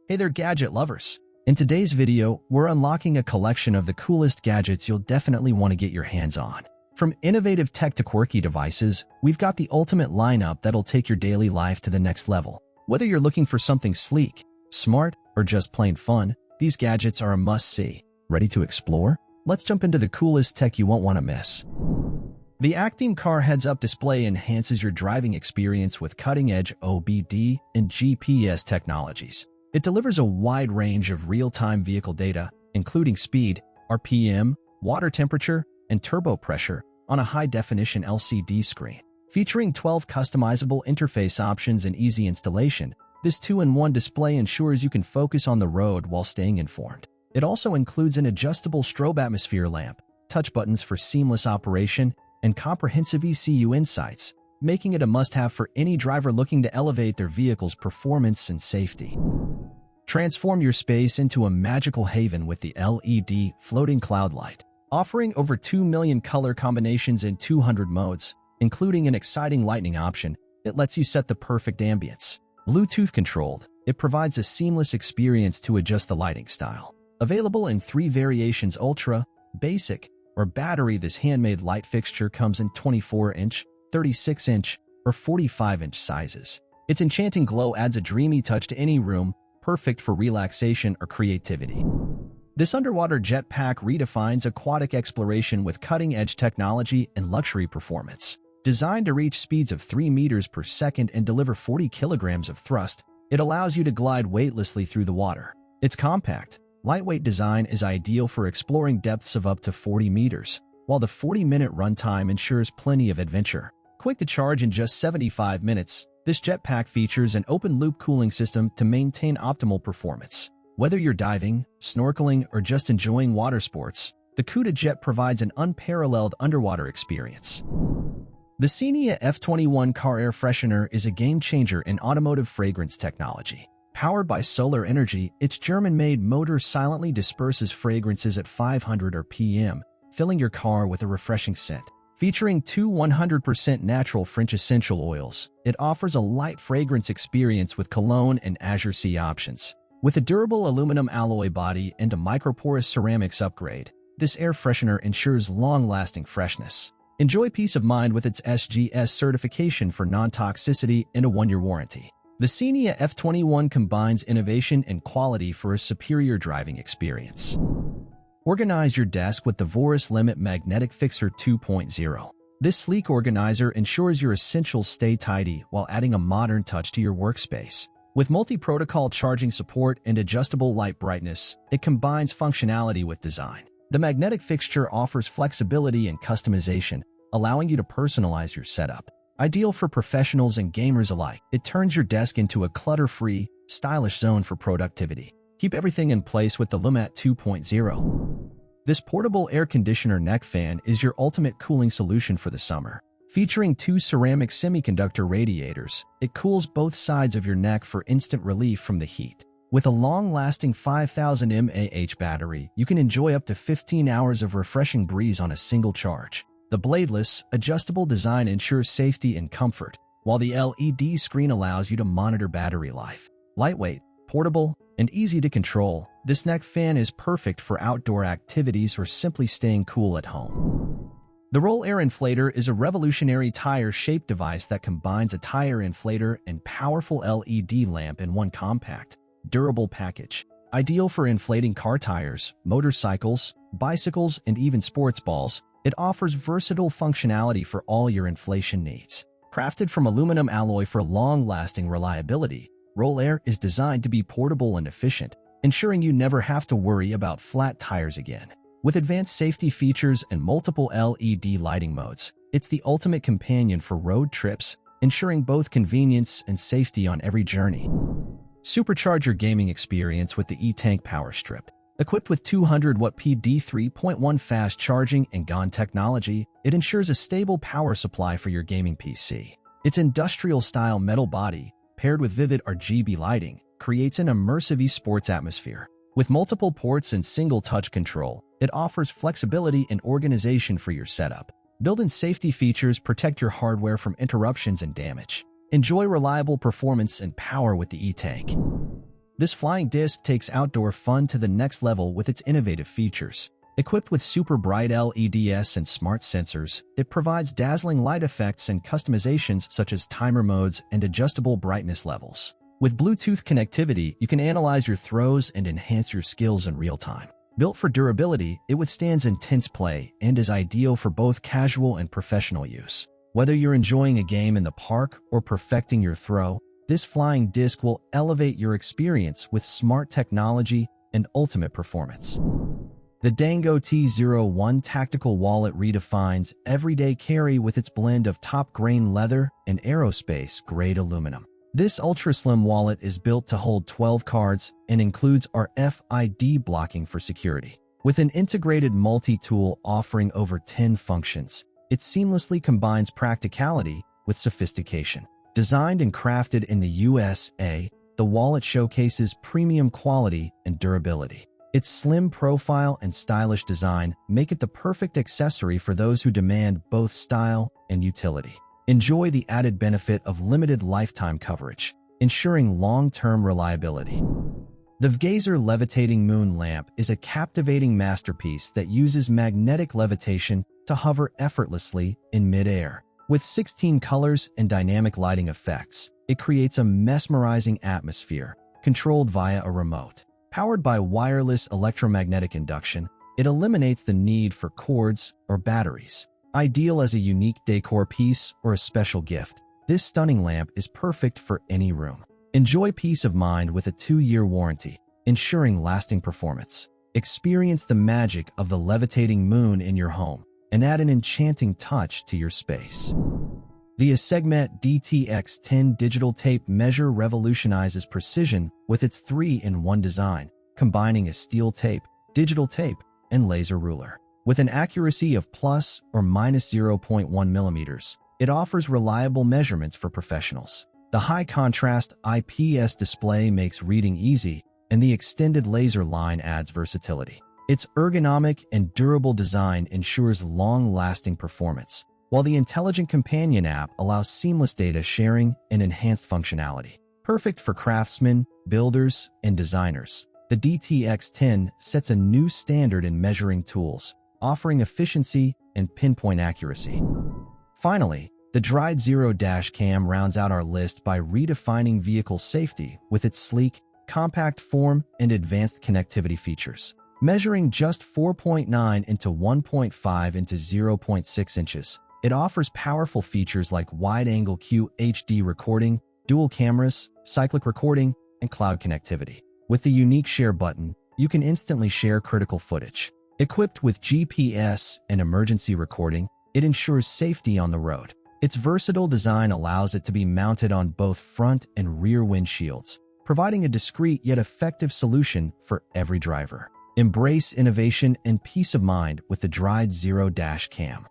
Hey there, gadget lovers! In today's video, we're unlocking a collection of the coolest gadgets you'll definitely want to get your hands on. From innovative tech to quirky devices, we've got the ultimate lineup that'll take your daily life to the next level. Whether you're looking for something sleek, smart, or just plain fun, these gadgets are a must-see. Ready to explore? Let's jump into the coolest tech you won't want to miss. The ACTEAM car heads-up display enhances your driving experience with cutting-edge OBD and GPS technologies. It delivers a wide range of real-time vehicle data, including speed, RPM, water temperature, and turbo pressure, on a high-definition LCD screen. Featuring 12 customizable interface options and easy installation, this 2-in-1 display ensures you can focus on the road while staying informed. It also includes an adjustable strobe atmosphere lamp, touch buttons for seamless operation, and comprehensive ECU insights, making it a must-have for any driver looking to elevate their vehicle's performance and safety. Transform your space into a magical haven with the LED floating cloud light. Offering over 2 million color combinations in 200 modes, including an exciting lighting option, it lets you set the perfect ambience. Bluetooth controlled, it provides a seamless experience to adjust the lighting style. Available in 3 variations: Ultra, Basic, or Battery, this handmade light fixture comes in 24-inch, 36-inch, or 45-inch sizes. Its enchanting glow adds a dreamy touch to any room, perfect for relaxation or creativity. This underwater jetpack redefines aquatic exploration with cutting-edge technology and luxury performance. Designed to reach speeds of 3 meters per second and deliver 40 kilograms of thrust, it allows you to glide weightlessly through the water. Its compact, lightweight design is ideal for exploring depths of up to 40 meters, while the 40-minute runtime ensures plenty of adventure. Quick to charge in just 75 minutes, this jetpack features an open-loop cooling system to maintain optimal performance. Whether you're diving, snorkeling, or just enjoying water sports, the CUDAJET provides an unparalleled underwater experience. The CEENIU F21 car air freshener is a game-changer in automotive fragrance technology. Powered by solar energy, its German-made motor silently disperses fragrances at 500 RPM, filling your car with a refreshing scent. Featuring 2 100% natural French essential oils, it offers a light fragrance experience with cologne and Azure Sea options. With a durable aluminum alloy body and a microporous ceramics upgrade, this air freshener ensures long-lasting freshness. Enjoy peace of mind with its SGS certification for non-toxicity and a 1-year warranty. The CEENIU F21 combines innovation and quality for a superior driving experience. Organize your desk with the VORIS LEMAT Magnetic Fixer 2.0. This sleek organizer ensures your essentials stay tidy while adding a modern touch to your workspace. With multi-protocol charging support and adjustable light brightness, it combines functionality with design. The magnetic fixture offers flexibility and customization, allowing you to personalize your setup. Ideal for professionals and gamers alike, it turns your desk into a clutter-free, stylish zone for productivity. Keep everything in place with the LEMAT 2.0. This portable air conditioner neck fan is your ultimate cooling solution for the summer. Featuring 2 ceramic semiconductor radiators, it cools both sides of your neck for instant relief from the heat. With a long-lasting 5000 mAh battery, you can enjoy up to 15 hours of refreshing breeze on a single charge. The bladeless, adjustable design ensures safety and comfort, while the LED screen allows you to monitor battery life. Lightweight, portable, and easy to control, this neck fan is perfect for outdoor activities or simply staying cool at home. The ROLLAIR inflator is a revolutionary tire-shaped device that combines a tire inflator and powerful LED lamp in one compact, durable package. Ideal for inflating car tires, motorcycles, bicycles, and even sports balls, it offers versatile functionality for all your inflation needs. Crafted from aluminum alloy for long-lasting reliability, ROLLAIR is designed to be portable and efficient, ensuring you never have to worry about flat tires again. With advanced safety features and multiple LED lighting modes, it's the ultimate companion for road trips, ensuring both convenience and safety on every journey. Supercharge your gaming experience with the E-Tank Power Strip. Equipped with 200-watt PD 3.1 fast charging and GaN technology, it ensures a stable power supply for your gaming PC. Its industrial-style metal body, paired with vivid RGB lighting, creates an immersive esports atmosphere. With multiple ports and single-touch control, it offers flexibility and organization for your setup. Built-in safety features protect your hardware from interruptions and damage. Enjoy reliable performance and power with the E-Tank. This flying disc takes outdoor fun to the next level with its innovative features. Equipped with super bright LEDs and smart sensors, it provides dazzling light effects and customizations such as timer modes and adjustable brightness levels. With Bluetooth connectivity, you can analyze your throws and enhance your skills in real time. Built for durability, it withstands intense play and is ideal for both casual and professional use. Whether you're enjoying a game in the park or perfecting your throw, this flying disc will elevate your experience with smart technology and ultimate performance. The DANGO T01 tactical wallet redefines everyday carry with its blend of top-grain leather and aerospace-grade aluminum. This ultra-slim wallet is built to hold 12 cards and includes RFID blocking for security. With an integrated multi-tool offering over 10 functions, it seamlessly combines practicality with sophistication. Designed and crafted in the USA, the wallet showcases premium quality and durability. Its slim profile and stylish design make it the perfect accessory for those who demand both style and utility. Enjoy the added benefit of limited lifetime coverage, ensuring long-term reliability. The VGAZER levitating moon lamp is a captivating masterpiece that uses magnetic levitation to hover effortlessly in mid-air. With 16 colors and dynamic lighting effects, it creates a mesmerizing atmosphere, controlled via a remote. Powered by wireless electromagnetic induction, it eliminates the need for cords or batteries. Ideal as a unique decor piece or a special gift, this stunning lamp is perfect for any room. Enjoy peace of mind with a 2-year warranty, ensuring lasting performance. Experience the magic of the levitating moon in your home and add an enchanting touch to your space. The ACEGMET DTX10 digital tape measure revolutionizes precision with its 3-in-1 design, combining a steel tape, digital tape, and laser ruler. With an accuracy of plus or minus 0.1 millimeters, it offers reliable measurements for professionals. The high-contrast IPS display makes reading easy, and the extended laser line adds versatility. Its ergonomic and durable design ensures long-lasting performance, while the Intelligent Companion app allows seamless data sharing and enhanced functionality. Perfect for craftsmen, builders, and designers, the DTX10 sets a new standard in measuring tools, offering efficiency and pinpoint accuracy. Finally, the DRIDE Zero DASHCAM rounds out our list by redefining vehicle safety with its sleek, compact form and advanced connectivity features. Measuring just 4.9 into 1.5 into 0.6 inches, it offers powerful features like wide-angle QHD recording, dual cameras, cyclic recording, and cloud connectivity. With the unique share button, you can instantly share critical footage. Equipped with GPS and emergency recording, it ensures safety on the road. Its versatile design allows it to be mounted on both front and rear windshields, providing a discreet yet effective solution for every driver. Embrace innovation and peace of mind with the DRIDE Zero DASHCAM.